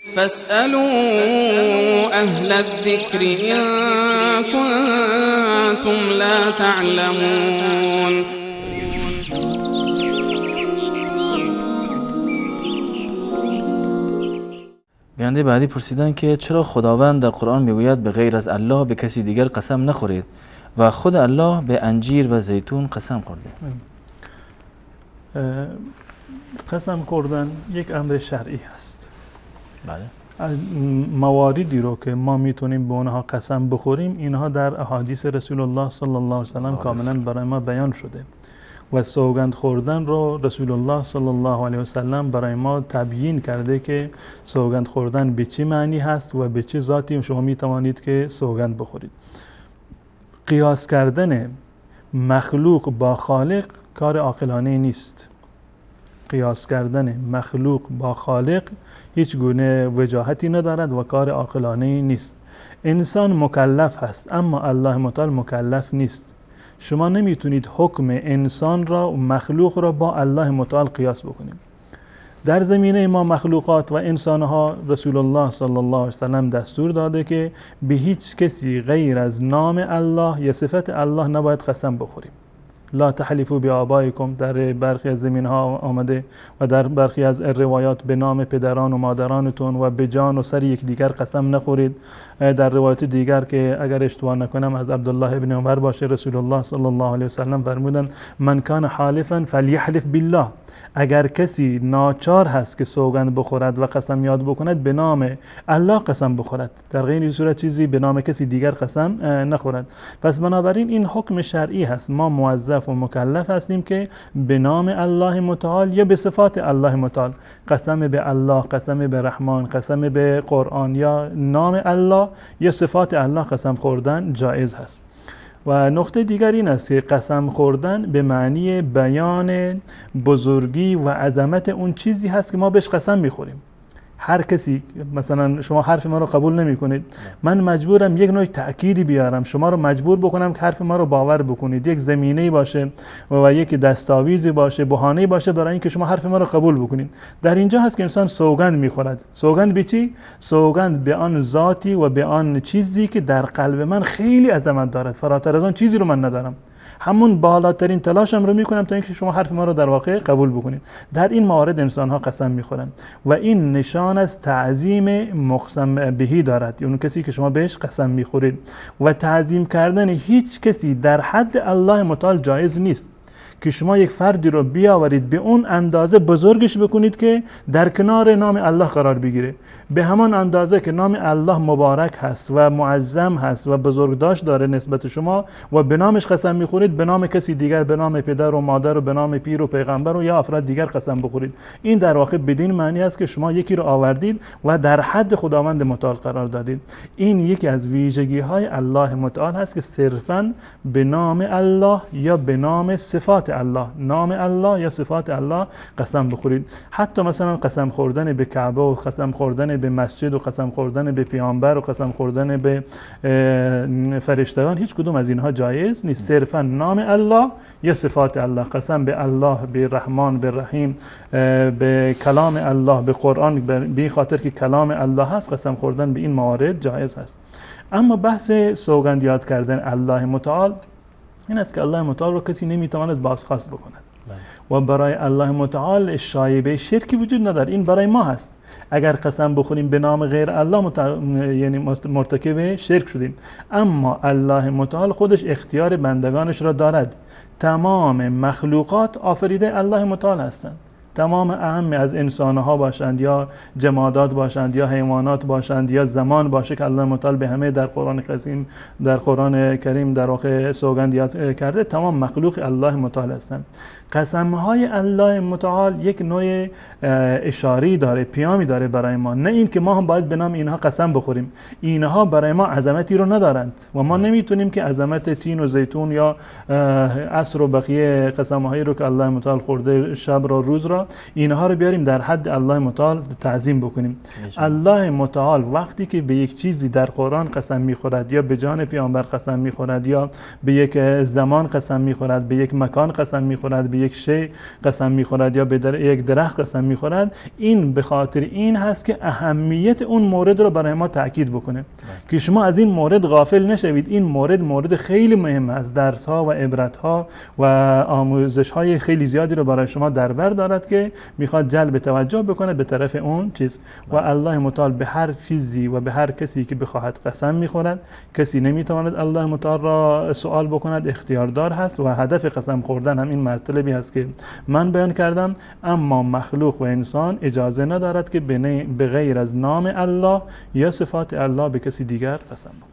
فاسألوا أهل الذكر إن كنتم لا تعلمون. بیننده بعدی پرسیدن که چرا خداوند در قرآن میگوید به غیر از الله به کسی دیگر قسم نخورید و خود الله به انجیر و زیتون قسم خورده؟ قسم خوردن یک امر شرعی هست. بله. مواردی رو که ما میتونیم به اونها قسم بخوریم اینها در احادیث رسول الله صلی الله علیه و سلم کاملا برای ما بیان شده و سوگند خوردن رو رسول الله صلی الله علیه و سلم برای ما تبیین کرده که سوگند خوردن به چه معنی هست و به چه ذاتی شما میتوانید که سوگند بخورید. قیاس کردن مخلوق با خالق کار عاقلانه نیست. قیاس کردن مخلوق با خالق هیچ گونه وجاهتی ندارد و کار عاقلانه نیست. انسان مکلف هست اما الله متعال مکلف نیست. شما نمیتونید حکم انسان را و مخلوق را با الله متعال قیاس بکنید. در زمینه ما مخلوقات و انسانها رسول الله صلی الله علیه و سلم دستور داده که به هیچ کسی غیر از نام الله یا صفت الله نباید قسم بخوریم. لا تحلفوا بآبائکم در برخی از زمین ها آمده و در برخی از روایات به نام پدران و مادرانتون و به جان و سر یک دیگر قسم نخورید. در روایت دیگر که اگر اشتباه نکنم از عبدالله ابن عمر باشه رسول الله صلی الله علیه و سلم فرمودن من کان حالفا فلیحلف بالله، اگر کسی ناچار هست که سوگند بخورد و قسم یاد بکند به نام الله قسم بخورد، در غیر این صورت چیزی به نام کسی دیگر قسم نخورد. پس بنابراین این حکم شرعی هست. ما موظف و مکلف هستیم که به نام الله متعال یا به صفات الله متعال قسم به الله، قسم به رحمان، قسم به قرآن یا نام الله یا صفات الله قسم خوردن جایز هست. و نقطه دیگر این است که قسم خوردن به معنی بیان بزرگی و عظمت اون چیزی هست که ما بهش قسم میخوریم. هر کسی مثلا شما حرف ما رو قبول نمی کنید، من مجبورم یک نوع تأکیدی بیارم، شما رو مجبور بکنم که حرف ما رو باور بکنید، یک زمینه‌ای باشه و یک دستاویزی باشه، بهانه‌ای باشه برای اینکه شما حرف ما رو قبول بکنید. در اینجا هست که انسان سوگند میخورد. سوگند به چی؟ سوگند به آن ذاتی و به آن چیزی که در قلب من خیلی عظمت دارد، فراتر از آن چیزی رو من ندارم. همون بالاترین تلاشم رو میکنم تا اینکه شما حرف ما رو در واقع قبول بکنید. در این موارد انسان ها قسم میخورند و این نشان از تعظیم مقسم بهی دارد، یعنی کسی که شما بهش قسم میخورید. و تعظیم کردن هیچ کسی در حد الله متعال جایز نیست که شما یک فردی رو بیاورید به اون اندازه بزرگش بکنید که در کنار نام الله قرار بگیره. به همان اندازه که نام الله مبارک هست و معظم هست و بزرگداشت داره نسبت شما و به نامش قسم میخورید، به نام کسی دیگر، به نام پدر و مادر و به نام پیر و پیغمبر و یا افراد دیگر قسم بخورید. این در واقع بدین معنی است که شما یکی رو آوردید و در حد خداوند متعال قرار دادید. این یکی از ویژگی های الله متعال هست که صرفاً به نام الله یا به نام صفات الله، نام الله یا صفات الله قسم بخورید. حتی مثلا قسم خوردن به کعبه و قسم خوردن به مسجد و قسم خوردن به پیامبر و قسم خوردن به فرشتگان، هیچ کدوم از اینها جایز نیست. صرفا نام الله یا صفات الله، قسم به الله، به رحمان، به رحیم، به کلام الله، به قرآن، به خاطر که کلام الله هست قسم خوردن به این موارد جایز هست. اما بحث سوگند یاد کردن الله متعال این است که الله متعال رو کسی نمیتواند بازخواست بکند و برای الله متعال شایبه شرکی وجود نداره. این برای ما هست. اگر قسم بخوریم به نام غیر الله یعنی مرتکب شرک شدیم. اما الله متعال خودش اختیار بندگانش را دارد. تمام مخلوقات آفریده الله متعال هستند. تمام اهم از انسانها باشند یا جمادات باشند یا حیوانات باشند یا زمان باشه که الله متعال به همه در قرآن کریم در واقع سوگند یاد کرده، تمام مخلوق الله متعال هستند. قسمهای الله متعال یک نوع اشاری داره، پیامی داره برای ما، نه این که ما هم باید به نام اینها قسم بخوریم. اینها برای ما عظمتی رو ندارند و ما نمیتونیم که عظمت تین و زیتون یا عصر و بقیه قسمهایی رو که الله متعال خورده شب را روز را یا اینها رو بیاریم در حد الله متعال تعظیم بکنیم. الله متعال وقتی که به یک چیزی در قرآن قسم میخورد یا به جان پیامبر قسم میخورد یا به یک زمان قسم میخورد، به یک مکان قسم میخورد، به یک شی قسم میخورد یا به یک درخت قسم میخورد، این به خاطر این هست که اهمیت اون مورد رو برای ما تاکید بکنه که شما از این مورد غافل نشوید. این مورد خیلی مهم است، درس ها و عبرت ها و آموزش های خیلی زیادی رو برای شما در بر دارد که میخواد جلب توجه بکنه به طرف اون چیز. و الله متعال به هر چیزی و به هر کسی که بخواهد قسم میخورد، کسی نمیتواند الله متعال را سوال بکند، اختیاردار هست. و هدف قسم خوردن هم این مطلبی هست که من بیان کردم. اما مخلوق و انسان اجازه ندارد که به غیر از نام الله یا صفات الله به کسی دیگر قسم بکند.